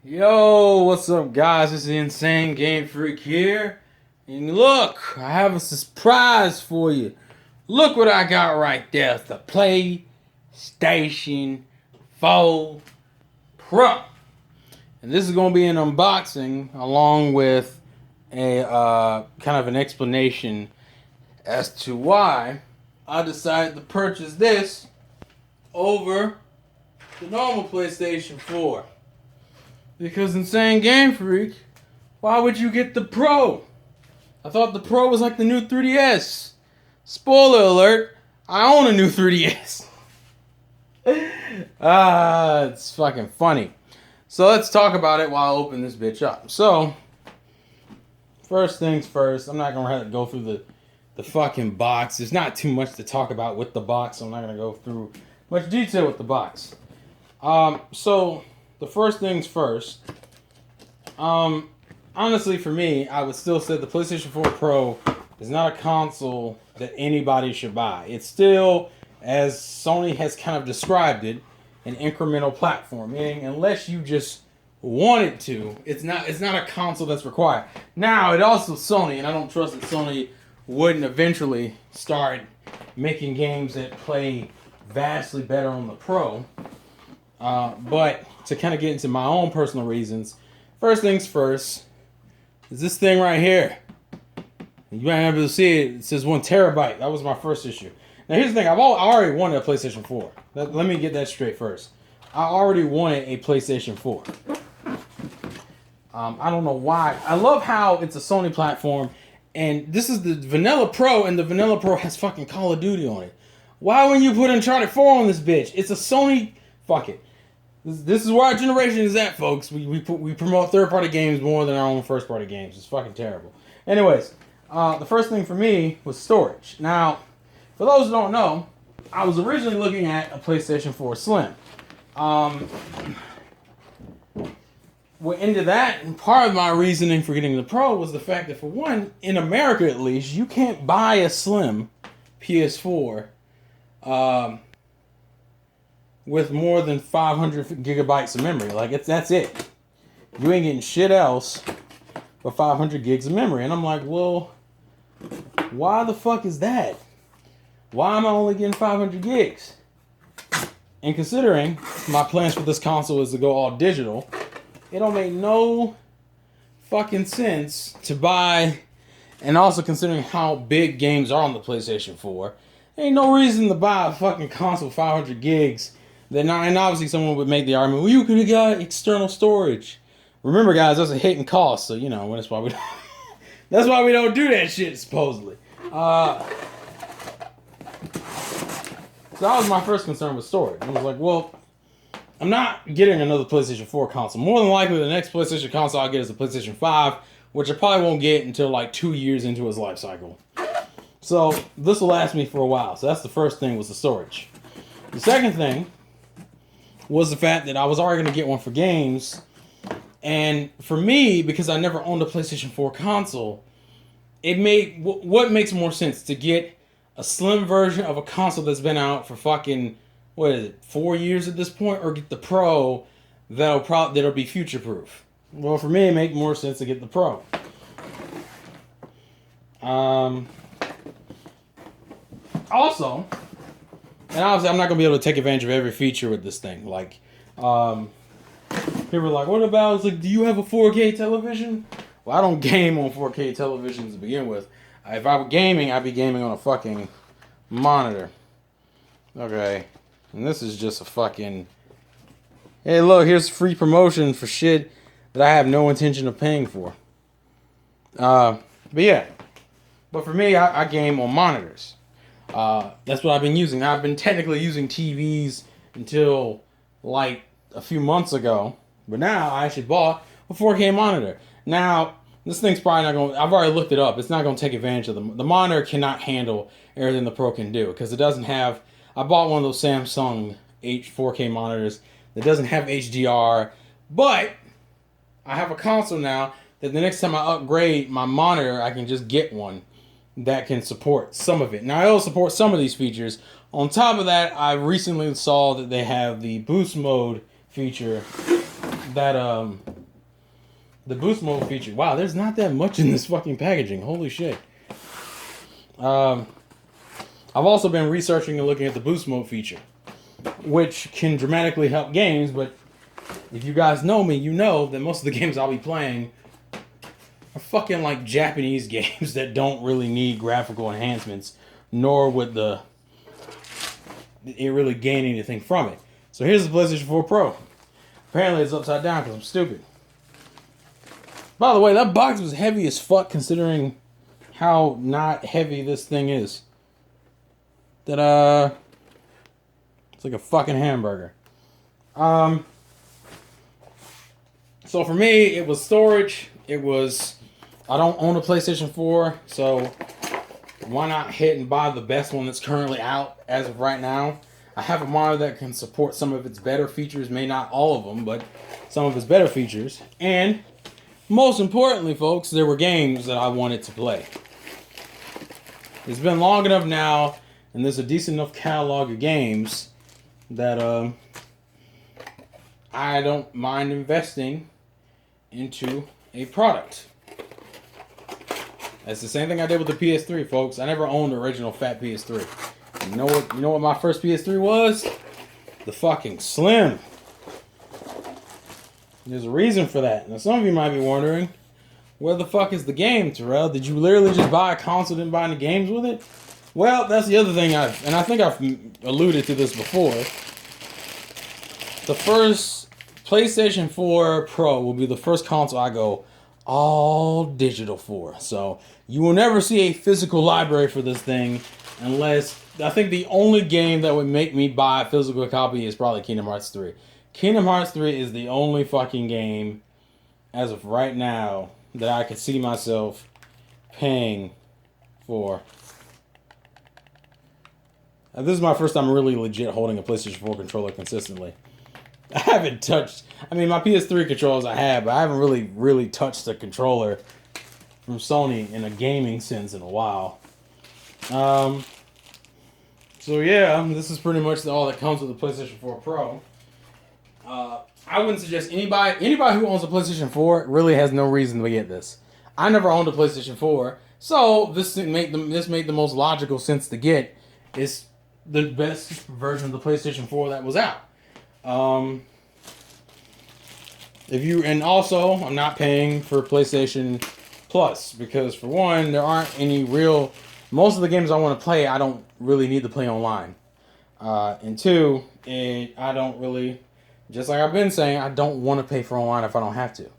Yo, what's up, guys? It's the Insane Game Freak here. And look, I have a surprise for you. Look what I got right there. It's the PlayStation 4 Pro. And this is going to be an unboxing along with a kind of an explanation as to why I decided to purchase this over the normal PlayStation 4. Because Insane Game Freak, why would you get the Pro? I thought the Pro was like the new 3DS. Spoiler alert, I own a new 3DS. It's fucking funny. So let's talk about it while I open this bitch up. So, first things first, I'm not going to go through the fucking box. There's not too much to talk about with the box, so I'm not going to go through much detail with the box. So, the first things first, honestly for me, I would still say the PlayStation 4 Pro is not a console that anybody should buy. It's still, as Sony has kind of described it, an incremental platform. Meaning, unless you just want it to, it's not a console that's required. Now, it also Sony, and I don't trust that Sony wouldn't eventually start making games that play vastly better on the Pro. But to kind of get into my own personal reasons, first things first, is this thing right here. You might not be able to see it. It says 1 terabyte. That was my first issue. Now here's the thing. I already wanted a PlayStation 4. Let me get that straight first. I already wanted a PlayStation 4. I don't know why. I love how it's a Sony platform, and this is the Vanilla Pro, and the Vanilla Pro has fucking Call of Duty on it. Why wouldn't you put Uncharted 4 on this bitch? It's a Sony. Fuck it. This is where our generation is at, folks. We promote third-party games more than our own first-party games. It's fucking terrible. Anyways, the first thing for me was storage. Now, for those who don't know, I was originally looking at a PlayStation 4 Slim. What into that, and part of my reasoning for getting the Pro was the fact that, for one, in America at least, you can't buy a Slim PS4 with more than 500 gigabytes of memory. Like, that's it. You ain't getting shit else but 500 gigs of memory. And I'm like, well, why the fuck is that? Why am I only getting 500 gigs? And considering my plans for this console is to go all digital, it don't make no fucking sense to buy, and also considering how big games are on the PlayStation 4, there ain't no reason to buy a fucking console with 500 gigs. And obviously someone would make the argument, well, you could have got external storage. Remember, guys, that's a hidden cost, so, you know, that's why we don't, that's why we don't do that shit, supposedly. So that was my first concern with storage. I was like, well, I'm not getting another PlayStation 4 console. More than likely, the next PlayStation console I'll get is a PlayStation 5, which I probably won't get until like 2 years into its life cycle. So this will last me for a while. So that's the first thing, was the storage. The second thing was the fact that I was already going to get one for games. And for me, because I never owned a PlayStation 4 console, it made what makes more sense, to get a slim version of a console that's been out for fucking, what is it, 4 years at this point, or get the Pro that'll be future proof. Well, for me, it made more sense to get the Pro. Also, and obviously I'm not going to be able to take advantage of every feature with this thing. Like, people were like, what about, it's like, do you have a 4K television? Well, I don't game on 4K televisions to begin with. If I were gaming, I'd be gaming on a fucking monitor. Okay. And this is just a fucking, hey, look, here's free promotion for shit that I have no intention of paying for. But yeah. But for me, I game on monitors. That's what I've been using. I've been technically using TVs until like a few months ago, but now I actually bought a 4K monitor. Now, this thing's probably not going to, I've already looked it up, it's not going to take advantage of the monitor cannot handle everything the Pro can do, because it doesn't have, I bought one of those Samsung 4K monitors that doesn't have HDR, but I have a console now that the next time I upgrade my monitor, I can just get one that can support some of it. Now, it'll support some of these features. On top of that, I recently saw that they have the boost mode feature that The boost mode feature. Wow, there's not that much in this fucking packaging. Holy shit. I've also been researching and looking at the boost mode feature, which can dramatically help games, but if you guys know me, you know that most of the games I'll be playing are fucking like Japanese games that don't really need graphical enhancements, nor would it really gain anything from it. So here's the PlayStation 4 Pro. Apparently it's upside down because I'm stupid. By the way, that box was heavy as fuck considering how not heavy this thing is. Ta-da! It's like a fucking hamburger. So for me, it was storage. I don't own a PlayStation 4, so why not hit and buy the best one that's currently out as of right now? I have a monitor that can support some of its better features, may not all of them, but some of its better features. And most importantly, folks, there were games that I wanted to play. It's been long enough now, and there's a decent enough catalog of games that I don't mind investing into a product. That's the same thing I did with the PS3, folks. I never owned the original fat PS3. You know what my first PS3 was? The fucking Slim. There's a reason for that. Now some of you might be wondering, where the fuck is the game, Terrell? Did you literally just buy a console and buy any games with it? Well, that's the other thing I think I've alluded to this before. The first PlayStation 4 Pro will be the first console I go all digital for. So you will never see a physical library for this thing unless, I think the only game that would make me buy a physical copy is probably Kingdom Hearts 3. Kingdom Hearts 3 is the only fucking game as of right now that I could see myself paying for. This is my first time really legit holding a PlayStation 4 controller consistently. I haven't touched, my PS3 controllers I have, but I haven't really touched a controller from Sony in a gaming sense in a while. So yeah, this is pretty much all that comes with the PlayStation 4 Pro. I wouldn't suggest anybody who owns a PlayStation 4 really has no reason to get this. I never owned a PlayStation 4, so this made the most logical sense to get. It's the best version of the PlayStation 4 that was out. I'm not paying for PlayStation Plus because for one, there aren't any most of the games I want to play, I don't really need to play online. And two, I don't really, just like I've been saying, I don't want to pay for online if I don't have to.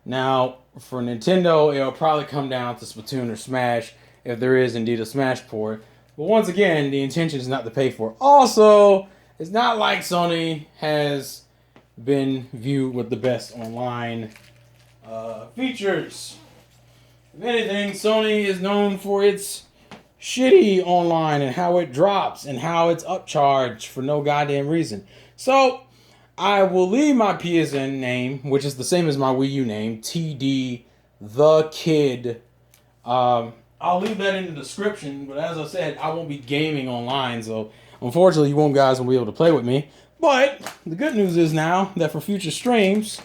Now, for Nintendo, it'll probably come down to Splatoon or Smash if there is indeed a Smash port. But once again, the intention is not to pay for it. Also, it's not like Sony has been viewed with the best online features. If anything, Sony is known for its shitty online and how it drops and how it's upcharged for no goddamn reason. So, I will leave my PSN name, which is the same as my Wii U name, tdthekid. I'll leave that in the description, but as I said, I won't be gaming online, so unfortunately you guys won't be able to play with me. But the good news is now that for future streams,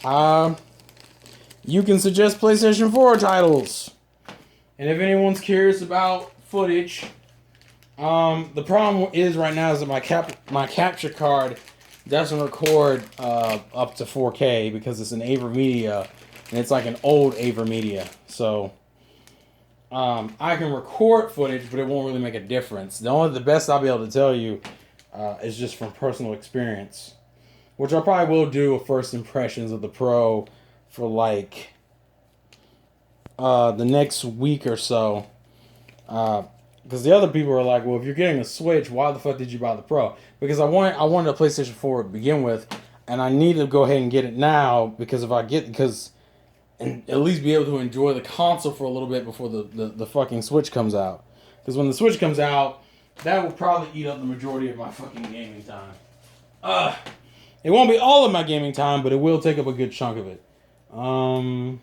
you can suggest PlayStation 4 titles. And if anyone's curious about footage, the problem is right now is that my capture card doesn't record up to 4K because it's an AverMedia, and it's like an old AverMedia. So I can record footage, but it won't really make a difference. The best I'll be able to tell you is just from personal experience, which I probably will do a first impressions of the Pro for like the next week or so. Because the other people are like, well, if you're getting a Switch, why the fuck did you buy the Pro? Because I wanted a PlayStation 4 to begin with, and I need to go ahead and get it now because and at least be able to enjoy the console for a little bit before the fucking Switch comes out. Because when the Switch comes out, that will probably eat up the majority of my fucking gaming time. It won't be all of my gaming time, but it will take up a good chunk of it. I'll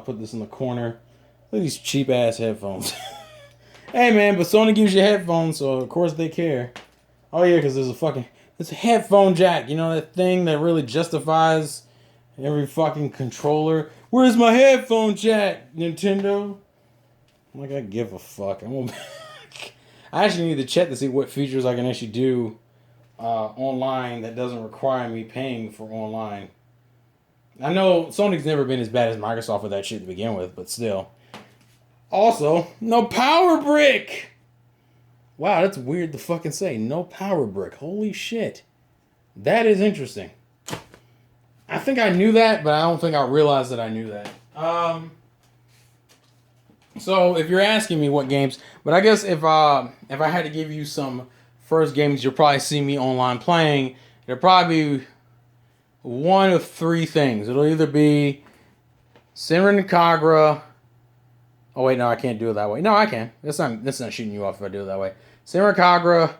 put this in the corner. Look at these cheap ass headphones. Hey man, but Sony gives you headphones, so of course they care. Oh yeah, because there's a headphone jack. You know that thing that really justifies Every fucking controller. Where's my headphone jack, Nintendo? I'm like, I give a fuck. I actually need to check to see what features I can actually do online that doesn't require me paying for online. I know Sony's never been as bad as Microsoft with that shit to begin with, but still. Also, no power brick! Wow, that's weird to fucking say. No power brick. Holy shit. That is interesting. I think I knew that, but I don't think I realized that I knew that. So if you're asking me what games, but I guess if I had to give you some first games you'll probably see me online playing, it'll probably be one of three things. It'll either be Senran Kagura. Oh wait, no, I can't do it that way. No, I can. That's not shooting you off if I do it that way. Senran Kagura,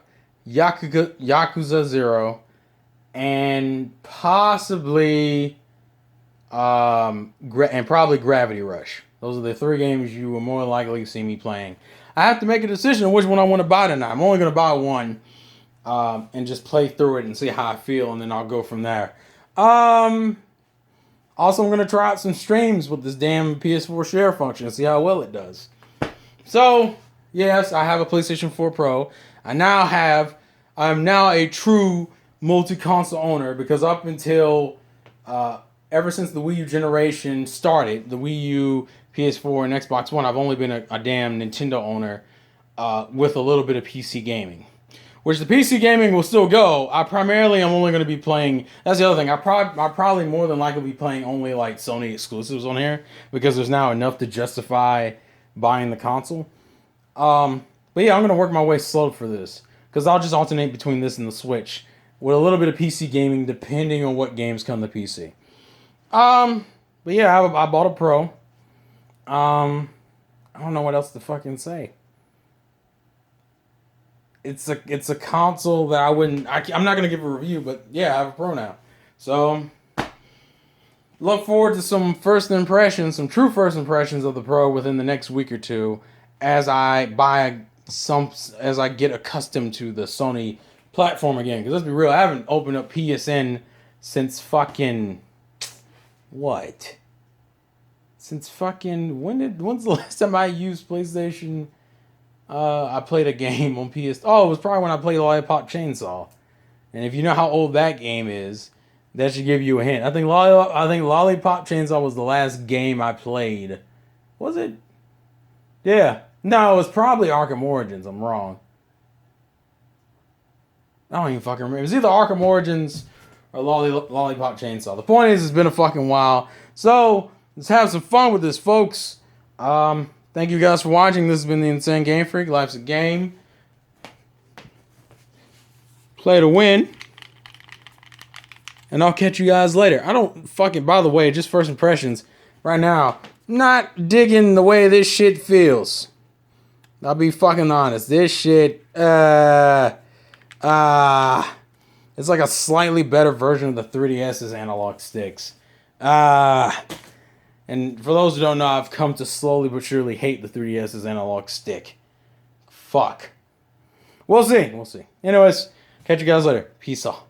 Yakuza 0, and possibly and probably Gravity Rush. Those are the three games you will more likely see me playing. I have to make a decision on which one I want to buy tonight. I'm only going to buy one and just play through it and see how I feel, and then I'll go from there. Also, I'm going to try out some streams with this damn PS4 share function and see how well it does. So, yes, I have a PlayStation 4 Pro. I'm now a true multi-console owner because up until ever since the Wii U generation started, the Wii U, PS4, and Xbox One, I've only been a damn Nintendo owner with a little bit of PC gaming. Which the PC gaming will still go. I'm only going to be playing... That's the other thing. I'll probably more than likely be playing only like Sony exclusives on here because there's now enough to justify buying the console. But yeah, I'm going to work my way slow for this because I'll just alternate between this and the Switch with a little bit of PC gaming depending on what games come to PC. But yeah, I bought a Pro. I don't know what else to fucking say. It's a console that I'm not gonna give a review, but yeah, I have a Pro now. So look forward to some true first impressions of the Pro within the next week or two, as I get accustomed to the Sony platform again. Because let's be real, I haven't opened up PSN since fucking what? Since fucking when's the last time I used PlayStation? I played a game on PS. Oh, it was probably when I played Lollipop Chainsaw. And if you know how old that game is, that should give you a hint. I think Lollipop Chainsaw was the last game I played. Was it? Yeah. No, it was probably Arkham Origins. I'm wrong. I don't even fucking remember. It was either Arkham Origins or Lollipop Chainsaw. The point is, it's been a fucking while. So, let's have some fun with this, folks. Thank you guys for watching. This has been the Insane Game Freak. Life's a game. Play to win. And I'll catch you guys later. By the way, just first impressions. Right now, not digging the way this shit feels. I'll be fucking honest. This shit, it's like a slightly better version of the 3DS's analog sticks. And for those who don't know, I've come to slowly but surely hate the 3DS's analog stick. Fuck. We'll see. Anyways, catch you guys later. Peace out.